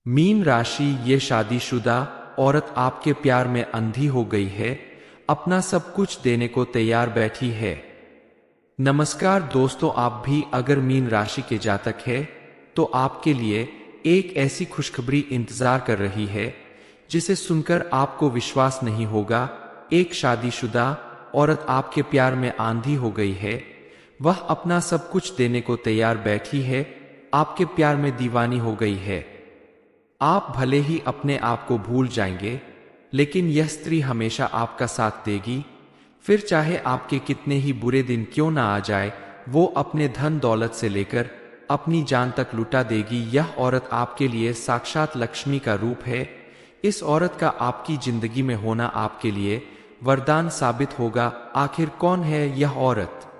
Mean राशि, ये शादीशुदा औरत आपके प्यार में अंधी हो गई है, अपना सब कुछ देने को तैयार बैठी है। नमस्कार दोस्तों, आप भी अगर मीन राशि के जातक है तो आपके लिए एक ऐसी खुशखबरी इंतजार कर रही है जिसे सुनकर आपको विश्वास नहीं होगा। एक शादीशुदा औरत आपके प्यार में आंधी हो गई है। वह अपना सब कुछ देने को तैयार बैठी है, आपके प्यार में दीवानी हो गई है। आप भले ही अपने आप को भूल जाएंगे, लेकिन यह स्त्री हमेशा आपका साथ देगी। फिर चाहे आपके कितने ही बुरे दिन क्यों ना आ जाए, वो अपने धन दौलत से लेकर अपनी जान तक लुटा देगी। यह औरत आपके लिए साक्षात लक्ष्मी का रूप है। इस औरत का आपकी जिंदगी में होना आपके लिए वरदान साबित होगा। आखिर कौन है यह औरत,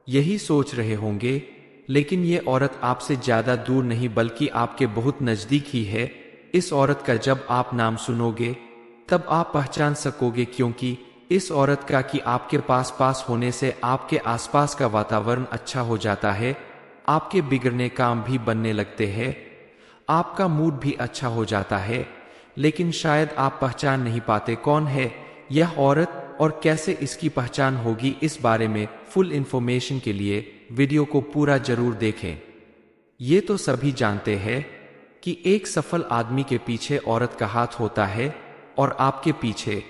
यही सोच रहे होंगे, लेकिन ये औरत आपसे ज्यादा दूर नहीं बल्कि आपके बहुत नजदीक ही है। इस औरत का जब आप नाम सुनोगे तब आप पहचान सकोगे, क्योंकि इस औरत का कि आपके पास होने से आपके आसपास का वातावरण अच्छा हो जाता है, आपके बिगड़ने काम भी बनने लगते हैं, आपका मूड भी अच्छा हो जाता है। लेकिन शायद आप पहचान नहीं पाते कौन है यह औरत और कैसे इसकी पहचान होगी। इस बारे में फुल इंफॉर्मेशन के लिए वीडियो को पूरा जरूर देखें। ये तो सभी जानते हैं कि एक सफल आदमी के पीछे औरत का हाथ होता है, और आपके पीछे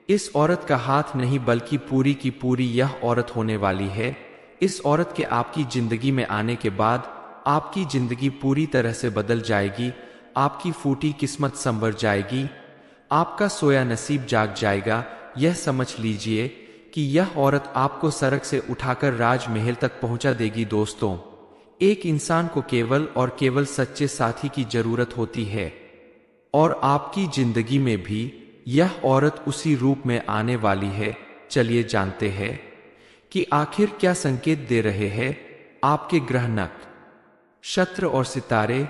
इस औरत का हाथ नहीं बल्कि पूरी की पूरी यह औरत होने वाली है। इस औरत के आपकी जिंदगी में आने के बाद आपकी जिंदगी पूरी तरह से बदल जाएगी। आपकी फूटी किस्मत संवर जाएगी, आपका सोया नसीब जाग जाएगा। यह समझ लीजिए कि यह औरत आपको सड़क से उठाकर राजमहल तक पहुंचा देगी। दोस्तों, एक इंसान को केवल और केवल सच्चे साथी की जरूरत होती है, और आपकी जिंदगी में भी यह औरत उसी रूप में आने वाली है। चलिए जानते हैं कि आखिर क्या संकेत दे रहे हैं आपके ग्रह, नक्षत्र और सितारे,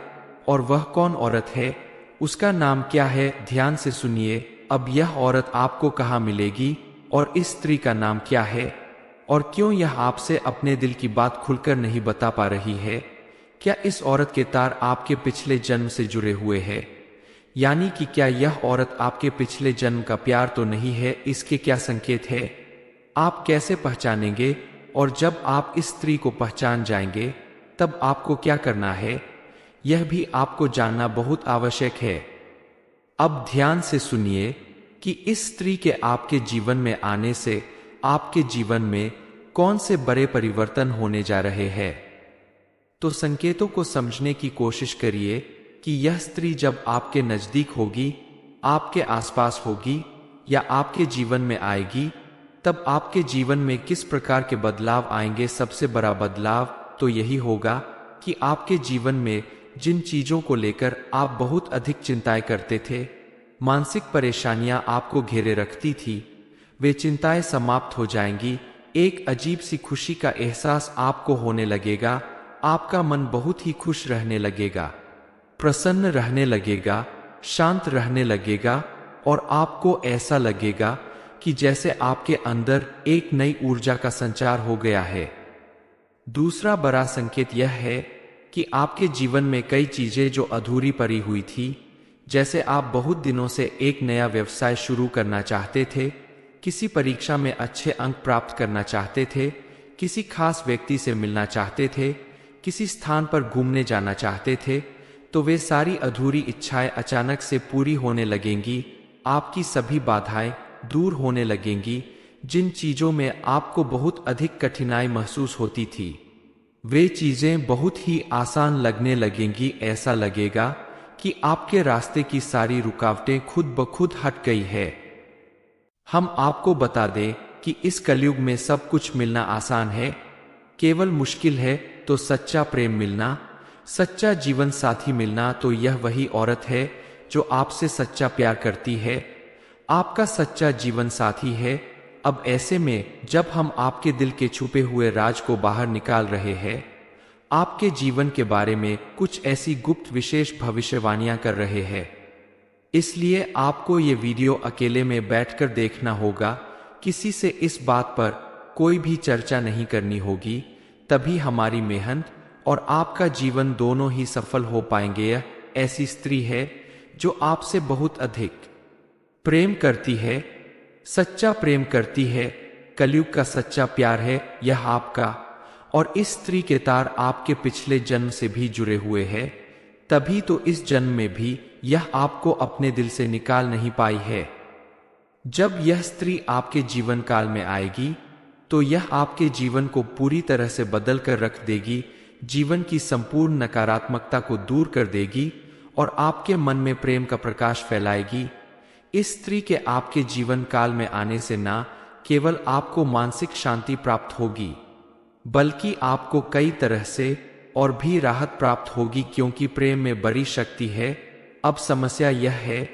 और वह कौन औरत है, उसका नाम क्या है। ध्यान से सुनिए। अब यह औरत आपको कहाँ मिलेगी और इस स्त्री का नाम क्या है, और क्यों यह आपसे अपने दिल की बात खुलकर नहीं बता पा रही है। क्या इस औरत के तार आपके पिछले जन्म से जुड़े हुए हैं, यानी कि क्या यह औरत आपके पिछले जन्म का प्यार तो नहीं है। इसके क्या संकेत है, आप कैसे पहचानेंगे, और जब आप इस स्त्री को पहचान जाएंगे तब आपको क्या करना है, यह भी आपको जानना बहुत आवश्यक है। अब ध्यान से सुनिए कि इस स्त्री के आपके जीवन में आने से आपके जीवन में कौन से बड़े परिवर्तन होने जा रहे हैं। तो संकेतों को समझने की कोशिश करिए कि यह स्त्री जब आपके नजदीक होगी, आपके आसपास होगी या आपके जीवन में आएगी, तब आपके जीवन में किस प्रकार के बदलाव आएंगे। सबसे बड़ा बदलाव तो यही होगा कि आपके जीवन में जिन चीजों को लेकर आप बहुत अधिक चिंताएं करते थे, मानसिक परेशानियां आपको घेरे रखती थी, वे चिंताएं समाप्त हो जाएंगी। एक अजीब सी खुशी का एहसास आपको होने लगेगा। आपका मन बहुत ही खुश रहने लगेगा, प्रसन्न रहने लगेगा, शांत रहने लगेगा, और आपको ऐसा लगेगा कि जैसे आपके अंदर एक नई ऊर्जा का संचार हो गया है। दूसरा बड़ा संकेत यह है कि आपके जीवन में कई चीजें जो अधूरी पड़ी हुई थी, जैसे आप बहुत दिनों से एक नया व्यवसाय शुरू करना चाहते थे, किसी परीक्षा में अच्छे अंक प्राप्त करना चाहते थे, किसी खास व्यक्ति से मिलना चाहते थे, किसी स्थान पर घूमने जाना चाहते थे, तो वे सारी अधूरी इच्छाएं अचानक से पूरी होने लगेंगी। आपकी सभी बाधाएं दूर होने लगेंगी। जिन चीजों में आपको बहुत अधिक कठिनाई महसूस होती थी, वे चीजें बहुत ही आसान लगने लगेंगी। ऐसा लगेगा कि आपके रास्ते की सारी रुकावटें खुद ब खुद हट गई है। हम आपको बता दें कि इस कलयुग में सब कुछ मिलना आसान है, केवल मुश्किल है तो सच्चा प्रेम मिलना, सच्चा जीवन साथी मिलना। तो यह वही औरत है जो आपसे सच्चा प्यार करती है, आपका सच्चा जीवन साथी है। अब ऐसे में जब हम आपके दिल के छुपे हुए राज को बाहर निकाल रहे हैं, आपके जीवन के बारे में कुछ ऐसी गुप्त विशेष भविष्यवाणियां कर रहे हैं, इसलिए आपको ये वीडियो अकेले में बैठकर देखना होगा। किसी से इस बात पर कोई भी चर्चा नहीं करनी होगी, तभी हमारी मेहनत और आपका जीवन दोनों ही सफल हो पाएंगे। ऐसी स्त्री है जो आपसे बहुत अधिक प्रेम करती है, सच्चा प्रेम करती है। कलयुग का सच्चा प्यार है यह आपका, और इस स्त्री के तार आपके पिछले जन्म से भी जुड़े हुए हैं, तभी तो इस जन्म में भी यह आपको अपने दिल से निकाल नहीं पाई है। जब यह स्त्री आपके जीवन काल में आएगी तो यह आपके जीवन को पूरी तरह से बदल कर रख देगी, जीवन की संपूर्ण नकारात्मकता को दूर कर देगी और आपके मन में प्रेम का प्रकाश फैलाएगी। इस स्त्री के आपके जीवन काल में आने से ना केवल आपको मानसिक शांति प्राप्त होगी, बल्कि आपको कई तरह से और भी राहत प्राप्त होगी, क्योंकि प्रेम में बड़ी शक्ति है। अब समस्या यह है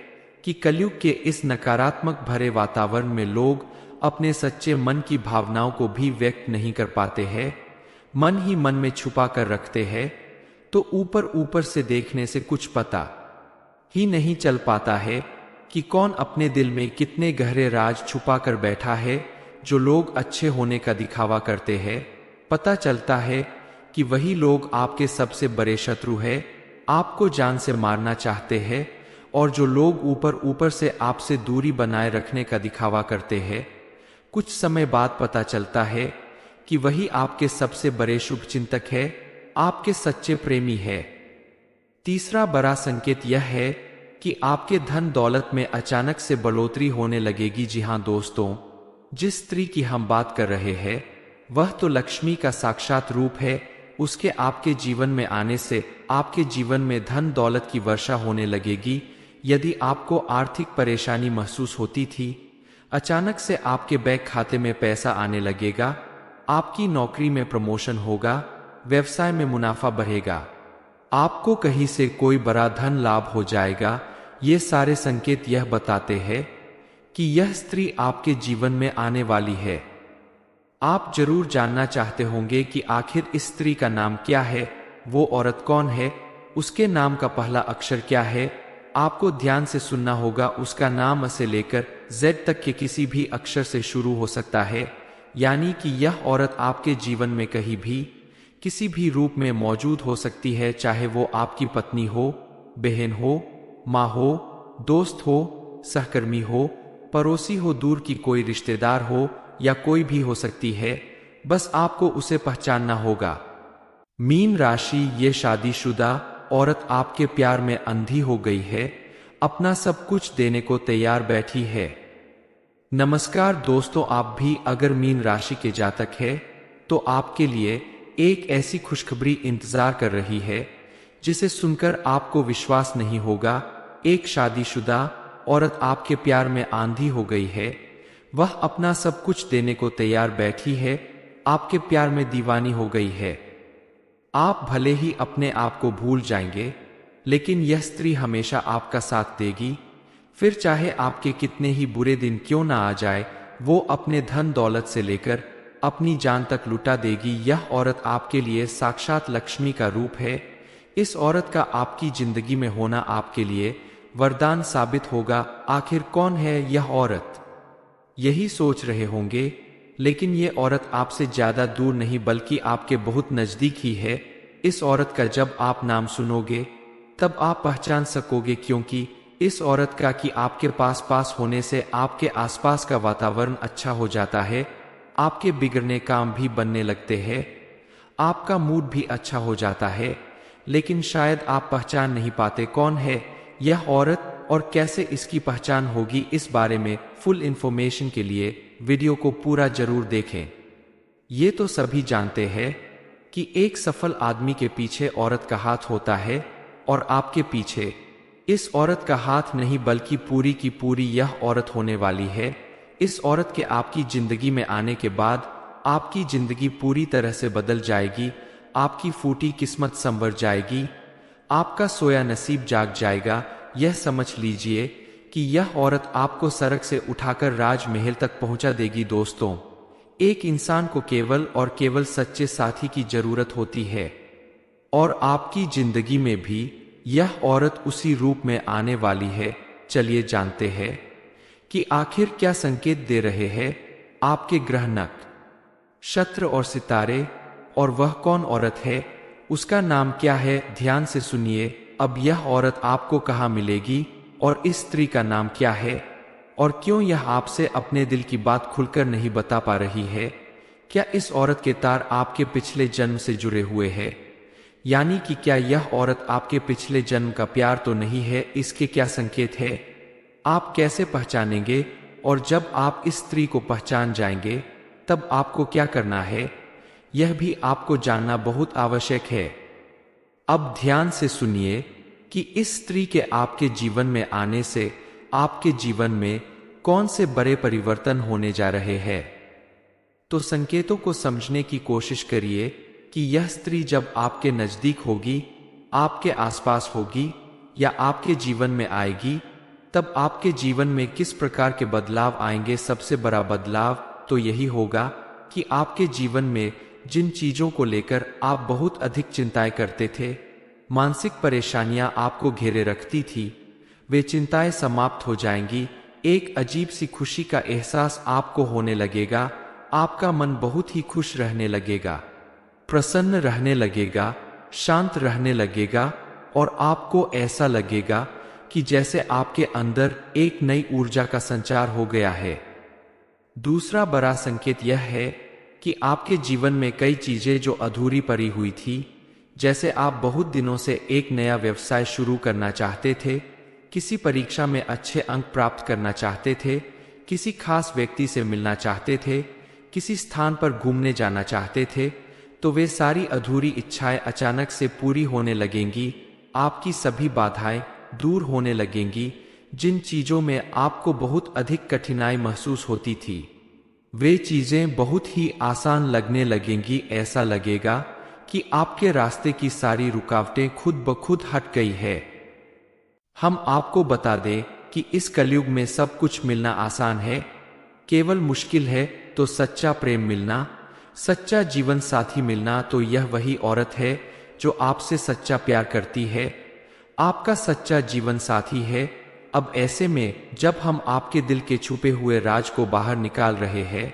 कि कलयुग के इस नकारात्मक भरे वातावरण में लोग अपने सच्चे मन की भावनाओं को भी व्यक्त नहीं कर पाते हैं, मन ही मन में छुपा कर रखते हैं। तो ऊपर ऊपर से देखने से कुछ पता ही नहीं चल पाता है कि कौन अपने दिल में कितने गहरे राज छुपा कर बैठा है। जो लोग अच्छे होने का दिखावा करते हैं, पता चलता है कि वही लोग आपके सबसे बड़े शत्रु हैं, आपको जान से मारना चाहते हैं। और जो लोग ऊपर ऊपर से आपसे दूरी बनाए रखने का दिखावा करते हैं, कुछ समय बाद पता चलता है कि वही आपके सबसे बड़े शुभचिंतक है, आपके सच्चे प्रेमी है। तीसरा बड़ा संकेत यह है कि आपके धन दौलत में अचानक से बढ़ोतरी होने लगेगी। जी हाँ दोस्तों, जिस स्त्री की हम बात कर रहे हैं वह तो लक्ष्मी का साक्षात रूप है। उसके आपके जीवन में आने से आपके जीवन में धन दौलत की वर्षा होने लगेगी। यदि आपको आर्थिक परेशानी महसूस होती थी, अचानक से आपके बैंक खाते में पैसा आने लगेगा, आपकी नौकरी में प्रमोशन होगा, व्यवसाय में मुनाफा बढ़ेगा, आपको कहीं से कोई बड़ा धन लाभ हो जाएगा। ये सारे संकेत यह बताते हैं कि यह स्त्री आपके जीवन में आने वाली है। आप जरूर जानना चाहते होंगे कि आखिर इस स्त्री का नाम क्या है, वो औरत कौन है, उसके नाम का पहला अक्षर क्या है। आपको ध्यान से सुनना होगा। उसका नाम से लेकर जेड तक के किसी भी अक्षर से शुरू हो सकता है, यानी कि यह औरत आपके जीवन में कहीं भी किसी भी रूप में मौजूद हो सकती है, चाहे वो आपकी पत्नी हो, बहन हो, माँ हो, दोस्त हो, सहकर्मी हो, पड़ोसी हो, दूर की कोई रिश्तेदार हो, या कोई भी हो सकती है। बस आपको उसे पहचानना होगा। मीन राशि, ये शादीशुदा औरत आपके प्यार में अंधी हो गई है, अपना सब कुछ देने को तैयार बैठी है। नमस्कार दोस्तों, आप भी अगर मीन राशि के जातक है तो आपके लिए एक ऐसी खुशखबरी इंतजार कर रही है जिसे सुनकर आपको विश्वास नहीं होगा। एक शादीशुदा औरत आपके प्यार में आंधी हो गई है, वह अपना सब कुछ देने को तैयार बैठी है, आपके प्यार में दीवानी हो गई है। आप भले ही अपने आप को भूल जाएंगे, लेकिन यह स्त्री हमेशा आपका साथ देगी। फिर चाहे आपके कितने ही बुरे दिन क्यों ना आ जाए, वो अपने धन दौलत से लेकर अपनी जान तक लुटा देगी। यह औरत आपके लिए साक्षात लक्ष्मी का रूप है। इस औरत का आपकी जिंदगी में होना आपके लिए वरदान साबित होगा। आखिर कौन है यह औरत, यही सोच रहे होंगे, लेकिन ये औरत आपसे ज्यादा दूर नहीं बल्कि आपके बहुत नजदीक ही है। इस औरत का जब आप नाम सुनोगे तब आप पहचान सकोगे, क्योंकि इस औरत का कि आपके पास होने से आपके आसपास का वातावरण अच्छा हो जाता है, आपके बिगड़ने काम भी बनने लगते हैं, आपका मूड भी अच्छा हो जाता है। लेकिन शायद आप पहचान नहीं पाते कौन है यह औरत और कैसे इसकी पहचान होगी। इस बारे में फुल इंफॉर्मेशन के लिए वीडियो को पूरा जरूर देखें। ये तो सभी जानते हैं कि एक सफल आदमी के पीछे औरत का हाथ होता है, और आपके पीछे इस औरत का हाथ नहीं बल्कि पूरी की पूरी यह औरत होने वाली है। इस औरत के आपकी जिंदगी में आने के बाद आपकी जिंदगी पूरी तरह से बदल जाएगी, आपकी फूटी किस्मत संवर जाएगी, आपका सोया नसीब जाग जाएगा। यह समझ लीजिए कि यह औरत आपको सड़क से उठाकर राजमहल तक पहुंचा देगी। दोस्तों, एक इंसान को केवल और केवल सच्चे साथी की जरूरत होती है, और आपकी जिंदगी में भी यह औरत उसी रूप में आने वाली है। चलिए जानते हैं कि आखिर क्या संकेत दे रहे हैं आपके ग्रह, नक्षत्र और सितारे, और वह कौन औरत है, उसका नाम क्या है। ध्यान से सुनिए। अब यह औरत आपको कहाँ मिलेगी और इस स्त्री का नाम क्या है, और क्यों यह आपसे अपने दिल की बात खुलकर नहीं बता पा रही है? क्या इस औरत के तार आपके पिछले जन्म से जुड़े हुए हैं? यानी कि क्या यह औरत आपके पिछले जन्म का प्यार तो नहीं है? इसके क्या संकेत है? आप कैसे पहचानेंगे? और जब आप इस स्त्री को पहचान जाएंगे तब आपको क्या करना है, यह भी आपको जानना बहुत आवश्यक है। अब ध्यान से सुनिए कि इस स्त्री के आपके जीवन में आने से आपके जीवन में कौन से बड़े परिवर्तन होने जा रहे हैं। तो संकेतों को समझने की कोशिश करिए कि यह स्त्री जब आपके नजदीक होगी, आपके आसपास होगी या आपके जीवन में आएगी, तब आपके जीवन में किस प्रकार के बदलाव आएंगे। सबसे बड़ा बदलाव तो यही होगा कि आपके जीवन में जिन चीजों को लेकर आप बहुत अधिक चिंताएं करते थे, मानसिक परेशानियां आपको घेरे रखती थी, वे चिंताएं समाप्त हो जाएंगी। एक अजीब सी खुशी का एहसास आपको होने लगेगा। आपका मन बहुत ही खुश रहने लगेगा, प्रसन्न रहने लगेगा, शांत रहने लगेगा और आपको ऐसा लगेगा कि जैसे आपके अंदर एक नई ऊर्जा का संचार हो गया है। दूसरा बड़ा संकेत यह है कि आपके जीवन में कई चीजें जो अधूरी पड़ी हुई थी, जैसे आप बहुत दिनों से एक नया व्यवसाय शुरू करना चाहते थे, किसी परीक्षा में अच्छे अंक प्राप्त करना चाहते थे, किसी खास व्यक्ति से मिलना चाहते थे, किसी स्थान पर घूमने जाना चाहते थे, तो वे सारी अधूरी इच्छाएं अचानक से पूरी होने लगेंगी। आपकी सभी बाधाएं दूर होने लगेंगी। जिन चीजों में आपको बहुत अधिक कठिनाई महसूस होती थी, वे चीजें बहुत ही आसान लगने लगेंगी। ऐसा लगेगा कि आपके रास्ते की सारी रुकावटें खुद ब खुद हट गई है। हम आपको बता दें कि इस कलयुग में सब कुछ मिलना आसान है, केवल मुश्किल है तो सच्चा प्रेम मिलना, सच्चा जीवन साथी मिलना। तो यह वही औरत है जो आपसे सच्चा प्यार करती है, आपका सच्चा जीवन साथी है। अब ऐसे में जब हम आपके दिल के छुपे हुए राज को बाहर निकाल रहे हैं,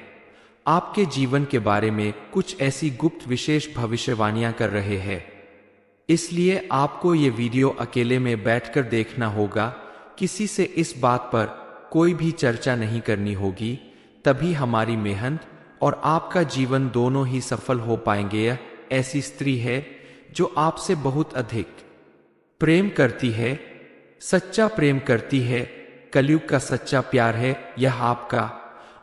आपके जीवन के बारे में कुछ ऐसी गुप्त विशेष भविष्यवाणियां कर रहे हैं, इसलिए आपको ये वीडियो अकेले में बैठकर देखना होगा। किसी से इस बात पर कोई भी चर्चा नहीं करनी होगी, तभी हमारी मेहनत और आपका जीवन दोनों ही सफल हो पाएंगे। यह ऐसी स्त्री है जो आपसे बहुत अधिक प्रेम करती है, सच्चा प्रेम करती है। कलयुग का सच्चा प्यार है यह आपका,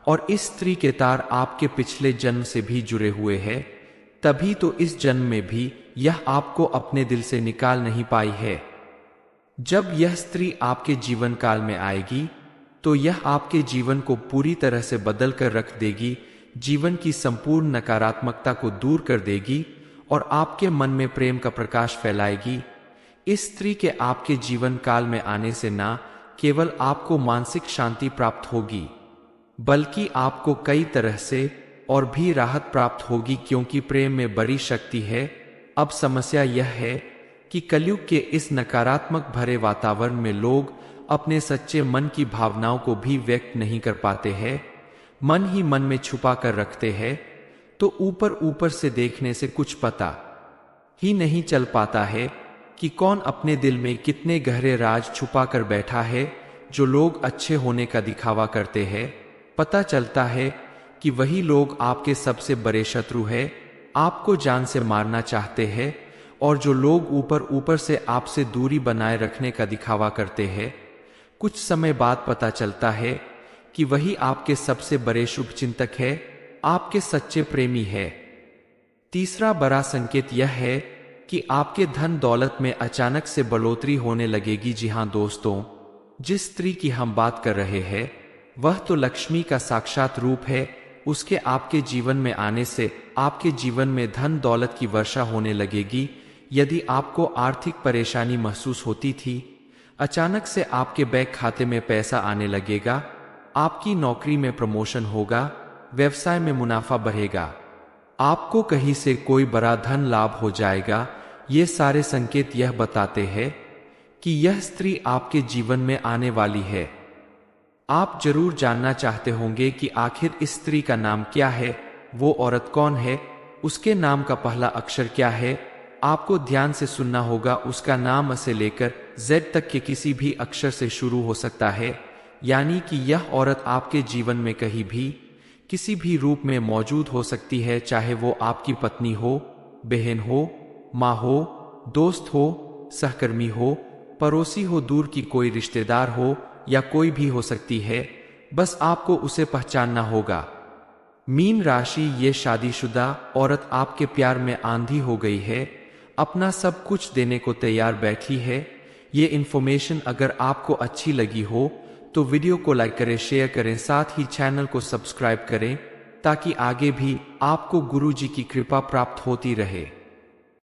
और इस स्त्री के तार आपके पिछले जन्म से भी जुड़े हुए हैं, तभी तो इस जन्म में भी यह आपको अपने दिल से निकाल नहीं पाई है। जब यह स्त्री आपके जीवन काल में आएगी तो यह आपके जीवन को पूरी तरह से बदल कर रख देगी, जीवन की संपूर्ण नकारात्मकता को दूर कर देगी और आपके मन में प्रेम का प्रकाश फैलाएगी। इस स्त्री के आपके जीवन काल में आने से ना केवल आपको मानसिक शांति प्राप्त होगी, बल्कि आपको कई तरह से और भी राहत प्राप्त होगी, क्योंकि प्रेम में बड़ी शक्ति है। अब समस्या यह है कि कलयुग के इस नकारात्मक भरे वातावरण में लोग अपने सच्चे मन की भावनाओं को भी व्यक्त नहीं कर पाते हैं, मन ही मन में छुपा कर रखते हैं। तो ऊपर ऊपर से देखने से कुछ पता ही नहीं चल पाता है कि कौन अपने दिल में कितने गहरे राज छुपा कर बैठा है। जो लोग अच्छे होने का दिखावा करते हैं, पता चलता है कि वही लोग आपके सबसे बड़े शत्रु हैं, आपको जान से मारना चाहते हैं। और जो लोग ऊपर ऊपर से आपसे दूरी बनाए रखने का दिखावा करते हैं, कुछ समय बाद पता चलता है कि वही आपके सबसे बड़े शुभचिंतक है, आपके सच्चे प्रेमी है। तीसरा बड़ा संकेत यह है कि आपके धन दौलत में अचानक से बढ़ोतरी होने लगेगी। जी हाँ दोस्तों, जिस स्त्री की हम बात कर रहे हैं वह तो लक्ष्मी का साक्षात रूप है। उसके आपके जीवन में आने से आपके जीवन में धन दौलत की वर्षा होने लगेगी। यदि आपको आर्थिक परेशानी महसूस होती थी, अचानक से आपके बैंक खाते में पैसा आने लगेगा, आपकी नौकरी में प्रमोशन होगा, व्यवसाय में मुनाफा बढ़ेगा, आपको कहीं से कोई बड़ा धन लाभ हो जाएगा। ये सारे संकेत यह बताते हैं कि यह स्त्री आपके जीवन में आने वाली है। आप जरूर जानना चाहते होंगे कि आखिर इस स्त्री का नाम क्या है, वो औरत कौन है, उसके नाम का पहला अक्षर क्या है। आपको ध्यान से सुनना होगा। उसका नाम से लेकर जेड तक के किसी भी अक्षर से शुरू हो सकता है, यानी कि यह औरत आपके जीवन में कहीं भी किसी भी रूप में मौजूद हो सकती है, चाहे वो आपकी पत्नी हो, बहन हो, माँ हो, दोस्त हो, सहकर्मी हो, पड़ोसी हो, दूर की कोई रिश्तेदार हो या कोई भी हो सकती है। बस आपको उसे पहचानना होगा। मीन राशि, ये शादीशुदा औरत आपके प्यार में आंधी हो गई है, अपना सब कुछ देने को तैयार बैठी है। ये इन्फॉर्मेशन अगर आपको अच्छी लगी हो तो वीडियो को लाइक करें, शेयर करें, साथ ही चैनल को सब्सक्राइब करें ताकि आगे भी आपको गुरुजी की कृपा प्राप्त होती रहे।